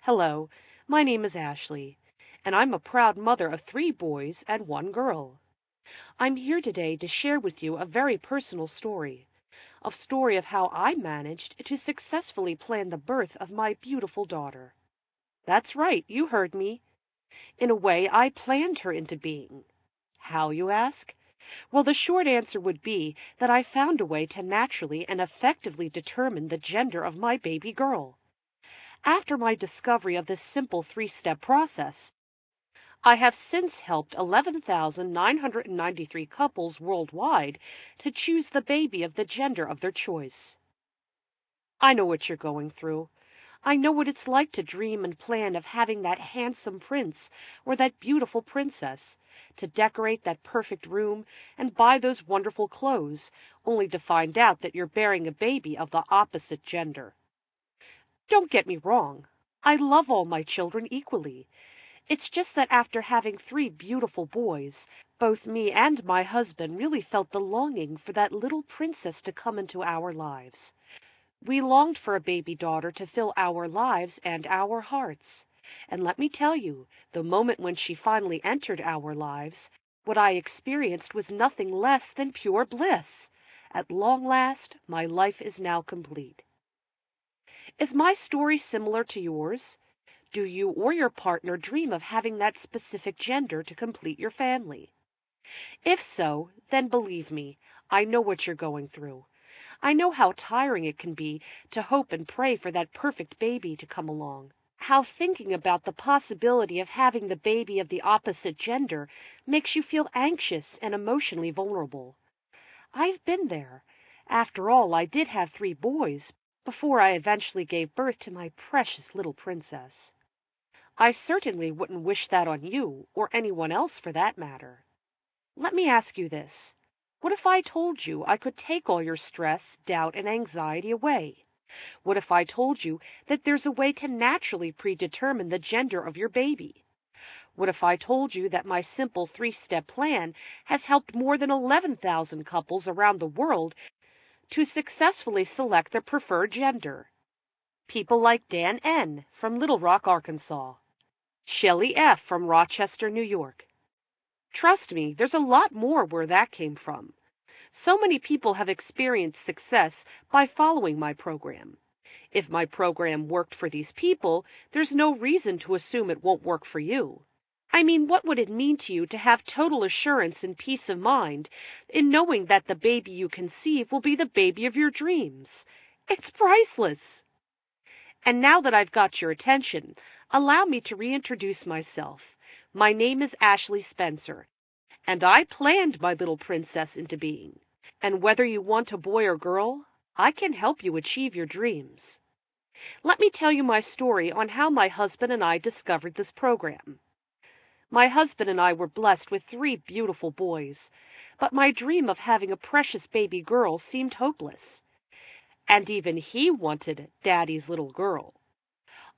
Hello, my name is Ashley, and I'm a proud mother of three boys and one girl. I'm here today to share with you a very personal story of how I managed to successfully plan the birth of my beautiful daughter. That's right, you heard me. In a way, I planned her into being. How, you ask? Well, the short answer would be that I found a way to naturally and effectively determine the gender of my baby girl. After my discovery of this simple three-step process, I have since helped 11,993 couples worldwide to choose the baby of the gender of their choice. I know what you're going through. I know what it's like to dream and plan of having that handsome prince or that beautiful princess, to decorate that perfect room and buy those wonderful clothes, only to find out that you're bearing a baby of the opposite gender. Don't get me wrong. I love all my children equally. It's just that after having three beautiful boys, both me and my husband really felt the longing for that little princess to come into our lives. We longed for a baby daughter to fill our lives and our hearts. And let me tell you, the moment when she finally entered our lives, what I experienced was nothing less than pure bliss. At long last, my life is now complete. Is my story similar to yours? Do you or your partner dream of having that specific gender to complete your family? If so, then believe me, I know what you're going through. I know how tiring it can be to hope and pray for that perfect baby to come along. How thinking about the possibility of having the baby of the opposite gender makes you feel anxious and emotionally vulnerable. I've been there. After all, I did have three boys before I eventually gave birth to my precious little princess. I certainly wouldn't wish that on you, or anyone else for that matter. Let me ask you this. What if I told you I could take all your stress, doubt, and anxiety away? What if I told you that there's a way to naturally predetermine the gender of your baby? What if I told you that my simple three-step plan has helped more than 11,000 couples around the world to successfully select their preferred gender? People like Dan N. from Little Rock, Arkansas. Shelley F. from Rochester, New York. Trust me, there's a lot more where that came from. So many people have experienced success by following my program. If my program worked for these people, there's no reason to assume it won't work for you. I mean, what would it mean to you to have total assurance and peace of mind in knowing that the baby you conceive will be the baby of your dreams? It's priceless. And now that I've got your attention, allow me to reintroduce myself. My name is Ashley Spencer, and I planned my little princess into being. And whether you want a boy or girl, I can help you achieve your dreams. Let me tell you my story on how my husband and I discovered this program. My husband and I were blessed with three beautiful boys, but my dream of having a precious baby girl seemed hopeless. And even he wanted Daddy's little girl.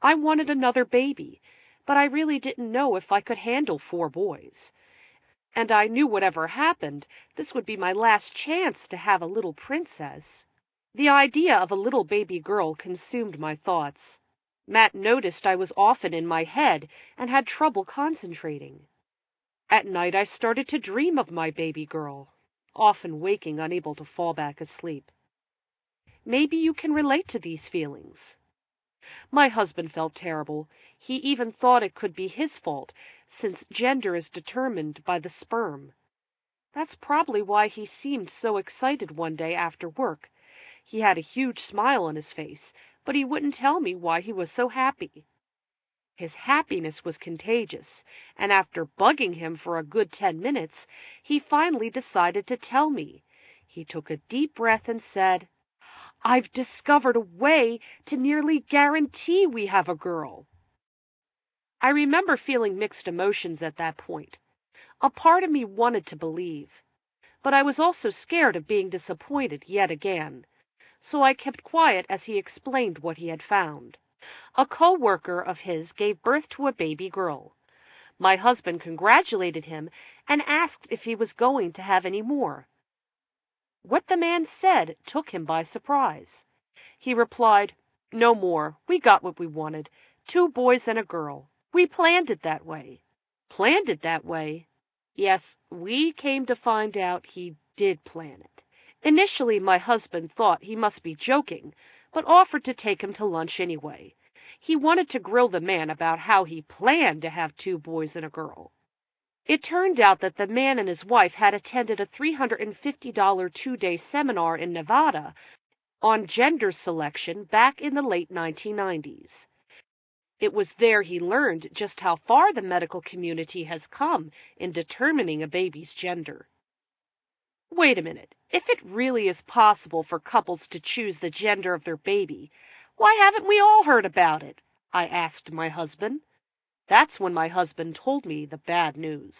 I wanted another baby, but I really didn't know if I could handle four boys. And I knew whatever happened, this would be my last chance to have a little princess. The idea of a little baby girl consumed my thoughts. Matt noticed I was often in my head and had trouble concentrating. At night I started to dream of my baby girl, often waking unable to fall back asleep. Maybe you can relate to these feelings. My husband felt terrible. He even thought it could be his fault, since gender is determined by the sperm. That's probably why he seemed so excited one day after work. He had a huge smile on his face, but he wouldn't tell me why he was so happy. His happiness was contagious, and after bugging him for a good 10 minutes, he finally decided to tell me. He took a deep breath and said, "I've discovered a way to nearly guarantee we have a girl." I remember feeling mixed emotions at that point. A part of me wanted to believe, but I was also scared of being disappointed yet again, so I kept quiet as he explained what he had found. A co-worker of his gave birth to a baby girl. My husband congratulated him and asked if he was going to have any more. What the man said took him by surprise. He replied, "No more. We got what we wanted. 2 boys and a girl. We planned it that way. Planned it that way? Yes, we came to find out he did plan it. Initially, my husband thought he must be joking, but offered to take him to lunch anyway. He wanted to grill the man about how he planned to have 2 boys and a girl. It turned out that the man and his wife had attended a $350 2-day seminar in Nevada on gender selection back in the late 1990s. It was there he learned just how far the medical community has come in determining a baby's gender. Wait a minute. If it really is possible for couples to choose the gender of their baby, why haven't we all heard about it? I asked my husband. That's when my husband told me the bad news.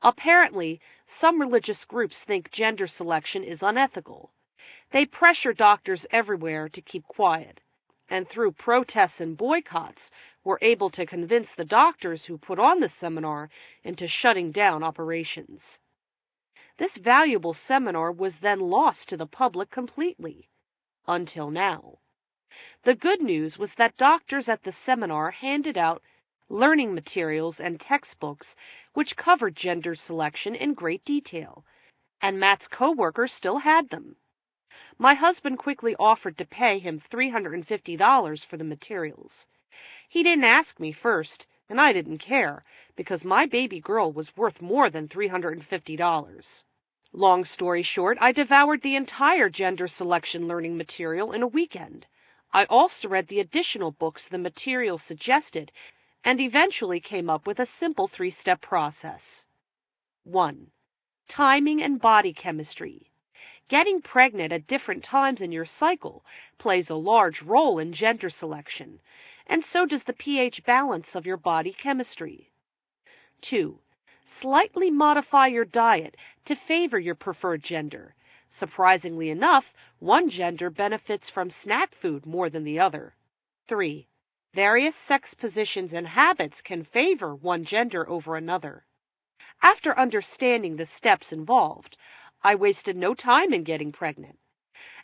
Apparently, some religious groups think gender selection is unethical. They pressure doctors everywhere to keep quiet, and through protests and boycotts, were able to convince the doctors who put on the seminar into shutting down operations. This valuable seminar was then lost to the public completely, until now. The good news was that doctors at the seminar handed out learning materials and textbooks which covered gender selection in great detail, and Matt's coworkers still had them. My husband quickly offered to pay him $350 for the materials. He didn't ask me first, and I didn't care, because my baby girl was worth more than $350. Long story short, I devoured the entire gender selection learning material in a weekend. I also read the additional books the material suggested, and eventually came up with a simple 3-step process. 1. Timing and body chemistry. Getting pregnant at different times in your cycle plays a large role in gender selection, and so does the pH balance of your body chemistry. 2. Slightly modify your diet to favor your preferred gender. Surprisingly enough, one gender benefits from snack food more than the other. 3. Various sex positions and habits can favor one gender over another. After understanding the steps involved, I wasted no time in getting pregnant.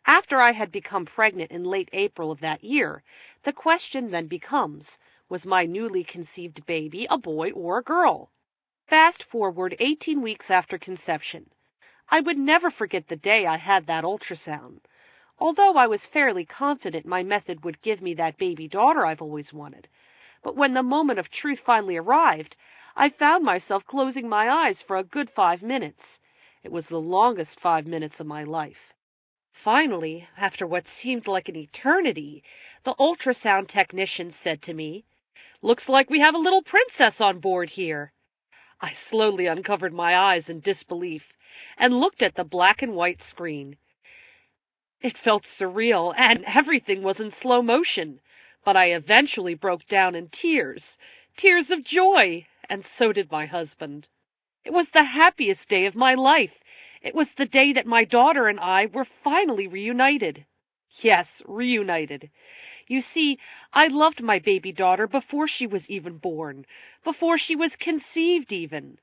After I had become pregnant in late April of that year, the question then becomes, was my newly conceived baby a boy or a girl? Fast forward 18 weeks after conception. I would never forget the day I had that ultrasound. Although I was fairly confident my method would give me that baby daughter I've always wanted. But when the moment of truth finally arrived, I found myself closing my eyes for a good 5 minutes. It was the longest 5 minutes of my life. Finally, after what seemed like an eternity, the ultrasound technician said to me, "Looks like we have a little princess on board here." I slowly uncovered my eyes in disbelief and looked at the black and white screen. It felt surreal, and everything was in slow motion, but I eventually broke down in tears of joy, and so did my husband. It was the happiest day of my life. It was the day that my daughter and I were finally reunited. Yes, reunited. You see, I loved my baby daughter before she was even born, before she was conceived even.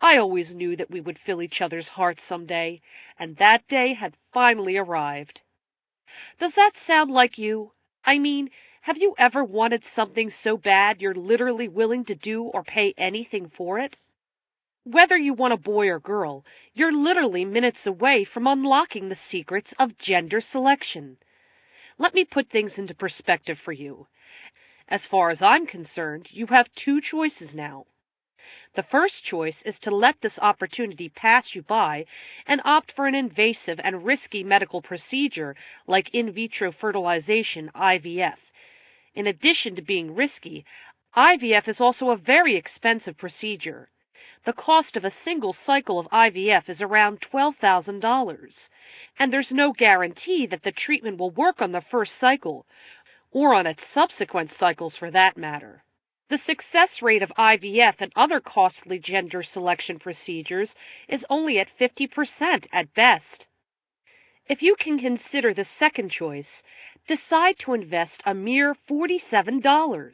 I always knew that we would fill each other's hearts someday, and that day had finally arrived. Does that sound like you? I mean, have you ever wanted something so bad you're literally willing to do or pay anything for it? Whether you want a boy or girl, you're literally minutes away from unlocking the secrets of gender selection. Let me put things into perspective for you. As far as I'm concerned, you have 2 choices now. The first choice is to let this opportunity pass you by and opt for an invasive and risky medical procedure like in vitro fertilization, IVF. In addition to being risky, IVF is also a very expensive procedure. The cost of a single cycle of IVF is around $12,000, and there's no guarantee that the treatment will work on the first cycle, or on its subsequent cycles for that matter. The success rate of IVF and other costly gender selection procedures is only at 50% at best. If you can consider the second choice, decide to invest a mere $47,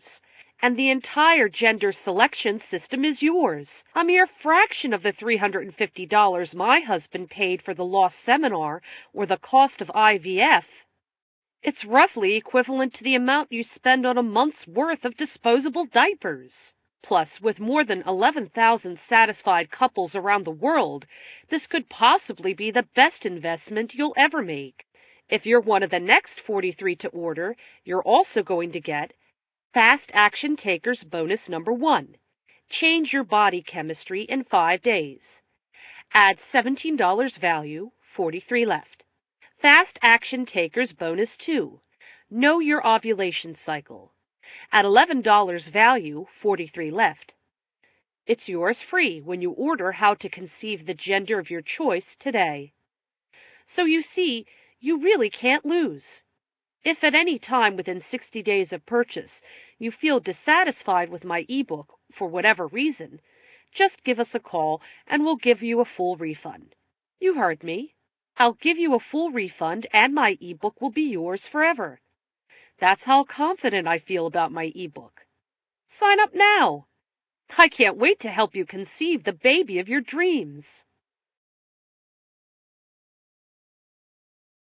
and the entire gender selection system is yours. A mere fraction of the $350 my husband paid for the lost seminar or the cost of IVF. It's roughly equivalent to the amount you spend on a month's worth of disposable diapers. Plus, with more than 11,000 satisfied couples around the world, this could possibly be the best investment you'll ever make. If you're one of the next 43 to order, you're also going to get Fast Action Takers Bonus Number 1. Change your body chemistry in 5 days. Add $17 value, 43 left. Fast Action Takers Bonus 2. Know your ovulation cycle. At $11 value, 43 left. It's yours free when you order How to Conceive the Gender of Your Choice today. So you see, you really can't lose. If at any time within 60 days of purchase you feel dissatisfied with my ebook for whatever reason, just give us a call and we'll give you a full refund. You heard me. I'll give you a full refund and my ebook will be yours forever. That's how confident I feel about my ebook. Sign up now. I can't wait to help you conceive the baby of your dreams.